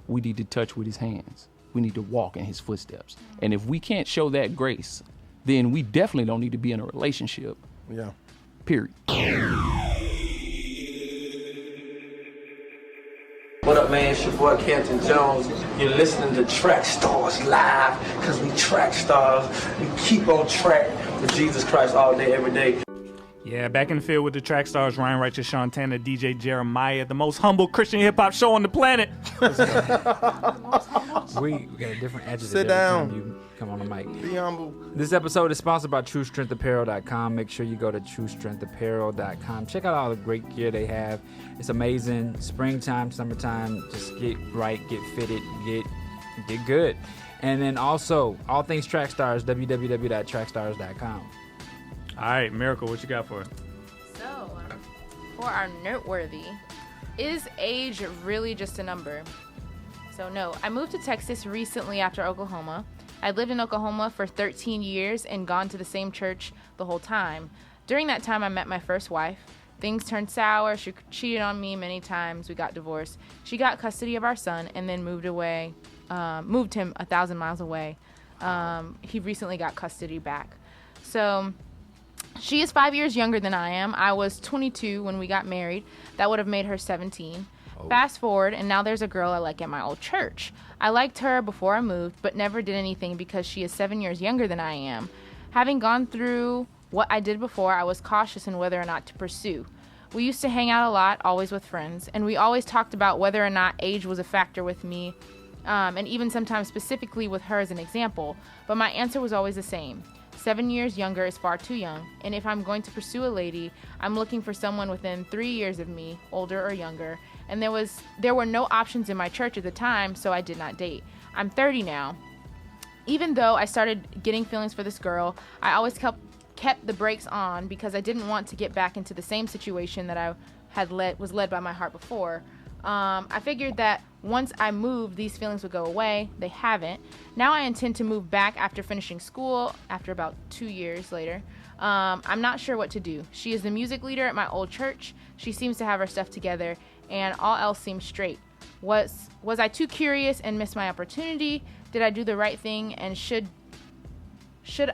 we need to touch with his hands. We need to walk in his footsteps. And if we can't show that grace, then we definitely don't need to be in a relationship. Yeah. Period. What up, man? It's your boy Campton Jones. You're listening to Trackstarz Live, because we Trackstarz. We keep on track with Jesus Christ all day, every day. Yeah, back in the field with the Trackstarz, Ryan Righteous, SEANTANA, DJ Jeremiah, the most humble Christian hip-hop show on the planet. We got a different adjective Sit every down. time you come on the mic. Be humble. This episode is sponsored by TrueStrengthApparel.com. Make sure you go to TrueStrengthApparel.com. Check out all the great gear they have. It's amazing. Springtime, summertime, just get right, get fitted, get good. And then also, all things Trackstarz, www.trackstarz.com. All right, Miracle, what you got for us? So, for our noteworthy, is age really just a number? So no, I moved to Texas recently after Oklahoma. I lived in Oklahoma for 13 years and gone to the same church the whole time. During that time, I met my first wife. Things turned sour. She cheated on me many times. We got divorced. She got custody of our son and then moved him 1,000 miles away. He recently got custody back. So she is 5 years younger than I am. I was 22 when we got married. That would have made her 17. Fast forward, and now there's a girl I like at my old church. I liked her before I moved, but never did anything because she is 7 years younger than I am. Having gone through what I did before, I was cautious in whether or not to pursue. We used to hang out a lot, always with friends, and we always talked about whether or not age was a factor with me, and even sometimes specifically with her as an example, but my answer was always the same. 7 years younger is far too young, and if I'm going to pursue a lady, I'm looking for someone within 3 years of me, older or younger, and there were no options in my church at the time, so I did not date. I'm 30 now. Even though I started getting feelings for this girl, I always kept the brakes on because I didn't want to get back into the same situation that I was led by my heart before. I figured that once I moved, these feelings would go away. They haven't. Now I intend to move back after finishing school, after about 2 years later. I'm not sure what to do. She is the music leader at my old church. She seems to have her stuff together, and all else seems straight. Was I too curious and missed my opportunity? Did I do the right thing? And should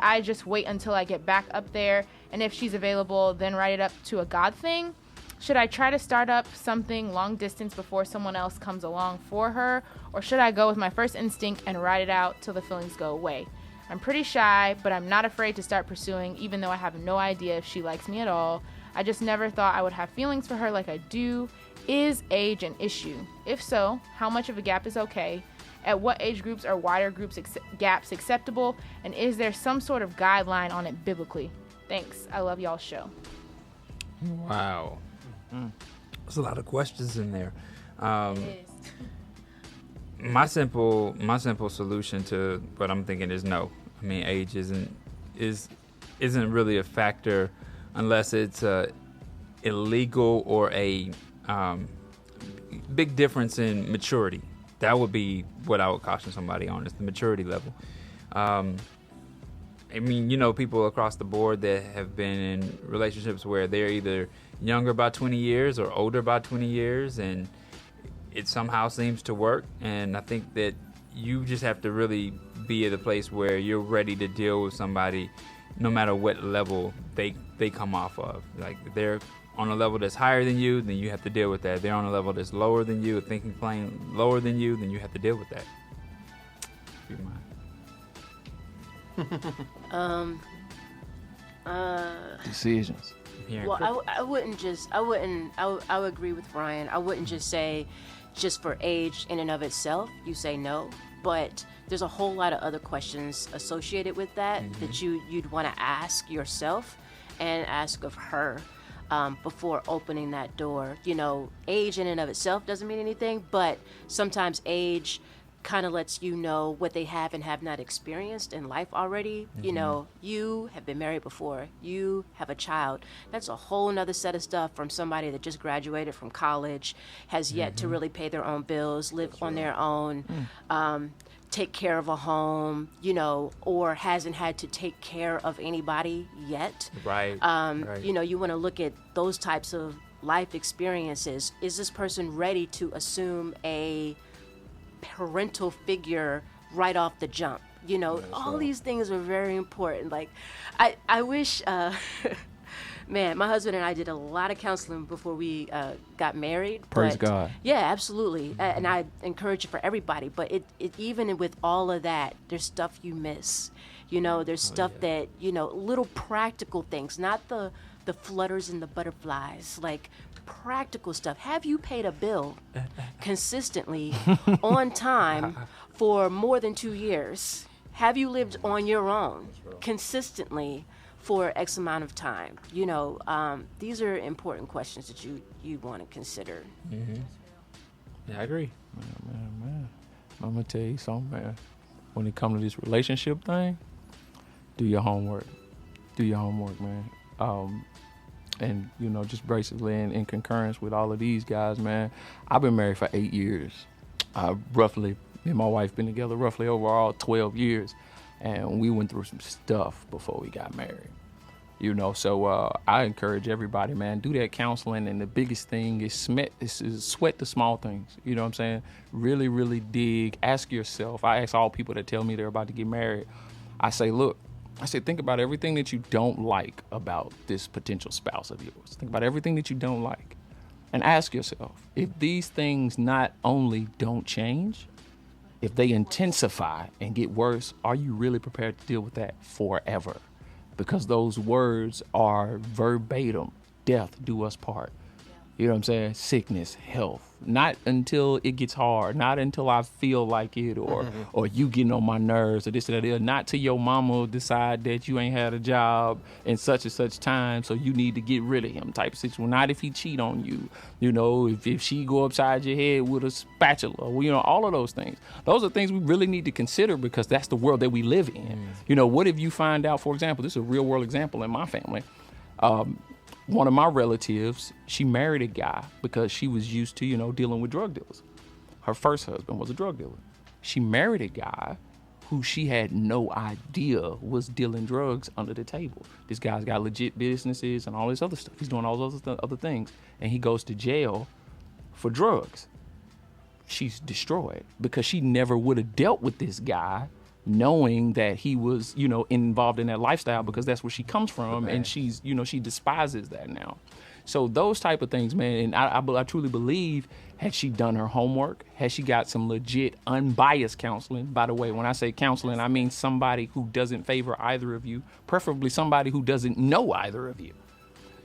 I just wait until I get back up there? And if she's available, then write it up to a God thing? Should I try to start up something long distance before someone else comes along for her? Or should I go with my first instinct and ride it out till the feelings go away? I'm pretty shy, but I'm not afraid to start pursuing, even though I have no idea if she likes me at all. I just never thought I would have feelings for her like I do. Is age an issue? If so, how much of a gap is okay? At what age groups are wider gaps acceptable? And is there some sort of guideline on it biblically? Thanks. I love y'all's show. Wow. There's a lot of questions in there. It is. My simple solution to what I'm thinking is no. I mean, age isn't really a factor unless it's illegal or a big difference in maturity. That would be what I would caution somebody on, is the maturity level. I mean, people across the board that have been in relationships where they're either younger by 20 years or older by 20 years, and it somehow seems to work. And I think that you just have to really be at a place where you're ready to deal with somebody no matter what level they come off of. Like, if they're on a level that's higher than you, then you have to deal with that. If they're on a level that's lower than you, a thinking plane lower than you, then you have to deal with that. Be mine. Decisions. Well, I would agree with Ryan. I wouldn't just say just for age in and of itself, you say no, but there's a whole lot of other questions associated with that that you'd want to ask yourself and ask of her before opening that door. Age in and of itself doesn't mean anything, but sometimes age kind of lets you know what they have and have not experienced in life already. You have been married before, you have a child. That's a whole nother set of stuff from somebody that just graduated from college, has yet to really pay their own bills, live on their own, take care of a home, or hasn't had to take care of anybody yet. Right. You want to look at those types of life experiences. Is this person ready to assume a parental figure right off the jump. You know, all these things are very important. Like, I wish, man, my husband and I did a lot of counseling before we got married. Praise but, God. Yeah, absolutely. And I encourage it for everybody. But it even with all of that, there's stuff you miss. You know, there's stuff that, you know, little practical things, not the flutters and the butterflies, like practical stuff. Have you paid a bill consistently on time for more than 2 years? Have you lived on your own consistently for X amount of time? You know, these are important questions that you want to consider. Yeah, I agree. Man. I'm gonna tell you something, man. When it comes to this relationship thing, do your homework. Do your homework, man. And, you know, just basically in concurrence with all of these guys, man, I've been married for 8 years. Me and my wife been together roughly overall 12 years. And we went through some stuff before we got married. You know, so I encourage everybody, man, do that counseling. And the biggest thing is sweat the small things. You know what I'm saying? Really, really dig. Ask yourself. I ask all people that tell me they're about to get married. I say, think about everything that you don't like about this potential spouse of yours. Think about everything that you don't like. And ask yourself, if these things not only don't change, if they intensify and get worse, are you really prepared to deal with that forever? Because those words are verbatim. Death do us part. You know what I'm saying? Sickness, health. Not until it gets hard. Not until I feel like it or you getting on my nerves or this or that. Not till your mama decide that you ain't had a job in such and such time, so you need to get rid of him type of situation. Not if he cheat on you. You know, if she go upside your head with a spatula. You know, all of those things. Those are things we really need to consider because that's the world that we live in. You know, what if you find out, for example, this is a real world example in my family. One of my relatives, she married a guy because she was used to, you know, dealing with drug dealers. Her first husband was a drug dealer. She married a guy who she had no idea was dealing drugs under the table. This guy's got legit businesses and all this other stuff. He's doing all those other things. And he goes to jail for drugs. She's destroyed because she never would have dealt with this guy knowing that he was, you know, involved in that lifestyle because that's where she comes from. And she's, you know, she despises that now. So those type of things, man, and I truly believe had she done her homework, had she got some legit unbiased counseling. By the way, when I say counseling, I mean somebody who doesn't favor either of you, preferably somebody who doesn't know either of you.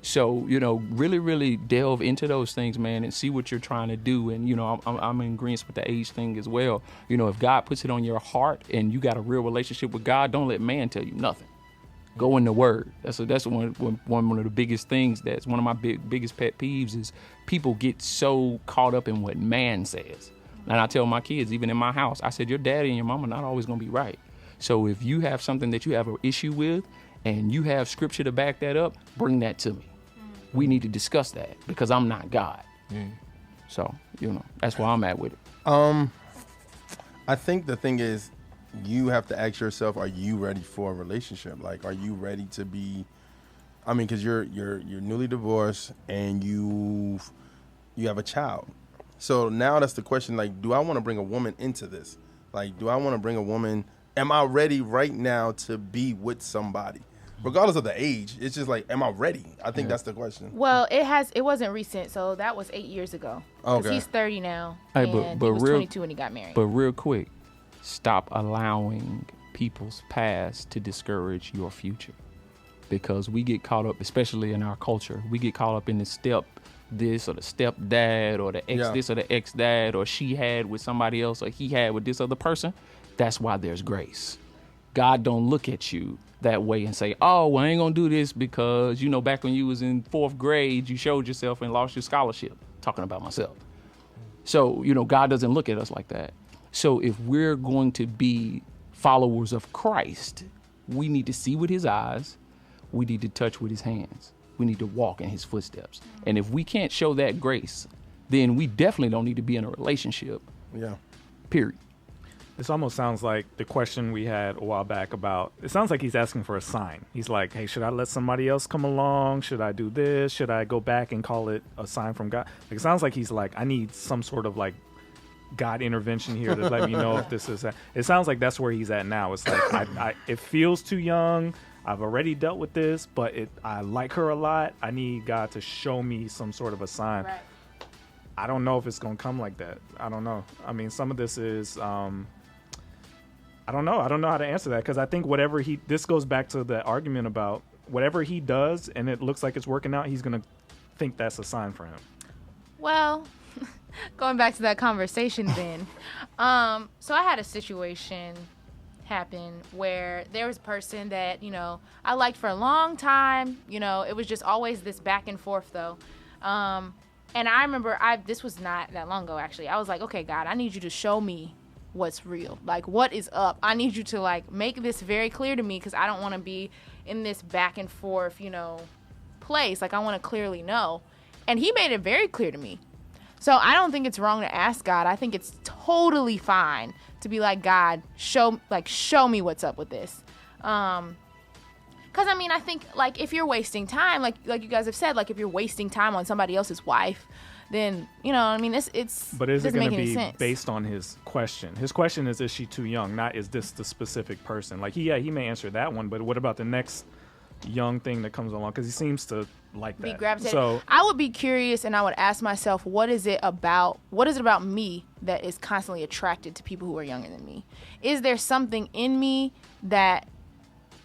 So, you know, really, really delve into those things, man, and see what you're trying to do. And, you know, I'm in agreement with the age thing as well. You know, if God puts it on your heart and you got a real relationship with God, don't let man tell you nothing. Go in the Word. That's one of the biggest things. That's one of my biggest pet peeves is people get so caught up in what man says. And I tell my kids, even in my house, I said, your daddy and your mama not always going to be right. So if you have something that you have an issue with and you have scripture to back that up, bring that to me. We need to discuss that because I'm not God. So, you know, that's where I'm at with it. I think the thing is you have to ask yourself, are you ready for a relationship? Like, are you ready to be, I mean, because you're newly divorced and you have a child. So now that's the question, like, do I want to bring a woman into this? Like, do I want to bring a woman, am I ready right now to be with somebody? Regardless of the age, it's just like, am I ready? I think that's the question. Well, it wasn't recent, so that was 8 years ago. Because he's 30 now, and he was 22 when he got married. But real quick, stop allowing people's past to discourage your future. Because we get caught up, especially in our culture, we get caught up in the step this or the stepdad or the ex this or the ex dad or she had with somebody else or he had with this other person. That's why there's grace. God don't look at you that way and say, oh, well, I ain't gonna do this because, you know, back when you was in 4th grade, you showed yourself and lost your scholarship. Talking about myself. So, you know, God doesn't look at us like that. So if we're going to be followers of Christ, we need to see with his eyes. We need to touch with his hands. We need to walk in his footsteps. And if we can't show that grace, then we definitely don't need to be in a relationship. Yeah. Period. This almost sounds like the question we had a while back about, it sounds like he's asking for a sign. He's like, hey, should I let somebody else come along? Should I do this? Should I go back and call it a sign from God? Like, it sounds like he's like, I need some sort of like God intervention here to let me know if this is. It sounds like that's where he's at now. It's like it feels too young. I've already dealt with this, but I like her a lot. I need God to show me some sort of a sign. Right. I don't know if it's gonna come like that. I don't know. I mean, some of this is. I don't know. I don't know how to answer that because I think this goes back to the argument about whatever he does and it looks like it's working out, he's going to think that's a sign for him. Well, going back to that conversation then. So I had a situation happen where there was a person that, I liked for a long time. It was just always this back and forth though. And I remember this was not that long ago actually. I was like, okay, God, I need you to show me what's real, like what is up. I need you to like make this very clear to me because I don't want to be in this back and forth place. Like I want to clearly know, and he made it very clear to me. So I don't think it's wrong to ask God. I think it's totally fine to be like, God, show me what's up with this. Because I think like if you're wasting time, like you guys have said, like if you're wasting time on somebody else's wife, then it's but is it going to be sense. Based on his question? His question is she too young, not is this the specific person? Like he may answer that one, but what about the next young thing that comes along? Because he seems to like be that. gravitated. So I would be curious and I would ask myself, what is it about me that is constantly attracted to people who are younger than me? Is there something in me that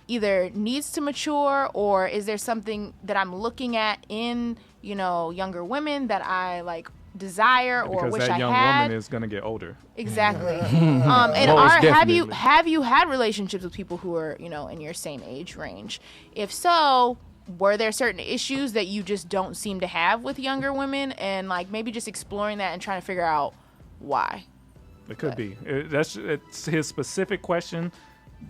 either needs to mature, or is there something that I'm looking at in younger women that I like desire or wish I had? Because that young woman is going to get older. Exactly. Have you had relationships with people who are in your same age range? If so, were there certain issues that you just don't seem to have with younger women, and like maybe just exploring that and trying to figure out why? It could be. It's his specific question.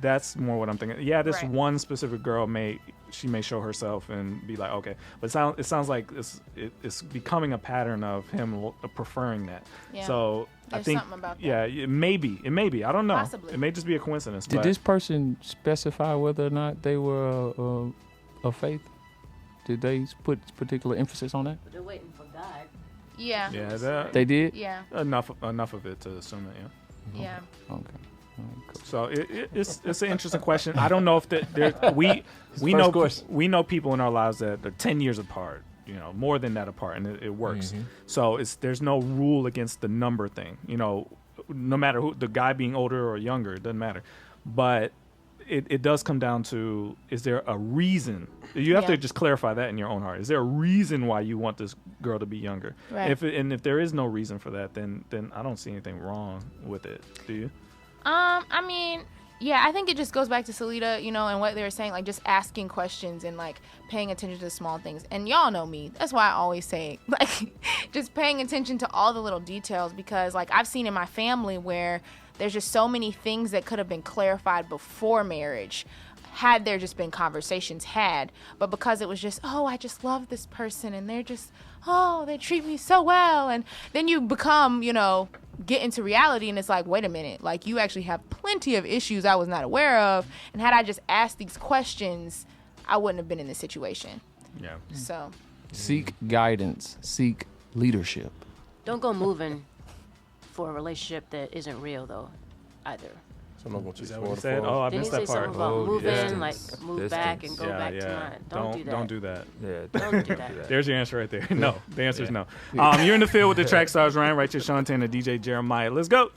That's more what I'm thinking. Yeah, this Right. one specific girl may show herself and be like, okay, but it sounds like it's becoming a pattern of him preferring that. Yeah. So There's I think, something about that. yeah, it may be. I don't know. Possibly. It may just be a coincidence. Did but this person specify whether or not they were of faith? Did they put particular emphasis on that? But they're waiting for God. Yeah. Yeah, They did? Yeah. enough of it to assume that. Yeah. Yeah. Okay. All right, cool. So it's an interesting question. I don't know if we know people in our lives that are 10 years apart, more than that apart, and it works. Mm-hmm. So there's no rule against the number thing. No matter who, the guy being older or younger, it doesn't matter. But it does come down to, is there a reason? You have to just clarify that in your own heart. Is there a reason why you want this girl to be younger? Right. If there is no reason for that, then I don't see anything wrong with it. Do you? Yeah, I think it just goes back to Salita, and what they were saying, like just asking questions and like paying attention to the small things. And y'all know me. That's why I always say like just paying attention to all the little details, because like I've seen in my family where there's just so many things that could have been clarified before marriage had there just been conversations had. But because it was just, oh, I just love this person and they're just, oh, they treat me so well. And then you become, get into reality and it's like, wait a minute, like you actually have plenty of issues I was not aware of, and had I just asked these questions, I wouldn't have been in this situation. Yeah. So Seek guidance. Seek leadership. Don't go moving for a relationship that isn't real though, either. So I'm not going to Is chase that what water he said? for Oh, I Didn't missed he say that part. something about moving, distance. like move back and go back to mine? Don't do that. Don't do that. Yeah, Don't do that. There's your answer right there. No, the answer is no. You're in the field with the Trackstarz, Ryan, right here, Sean Tanner, DJ Jeremiah. Let's go.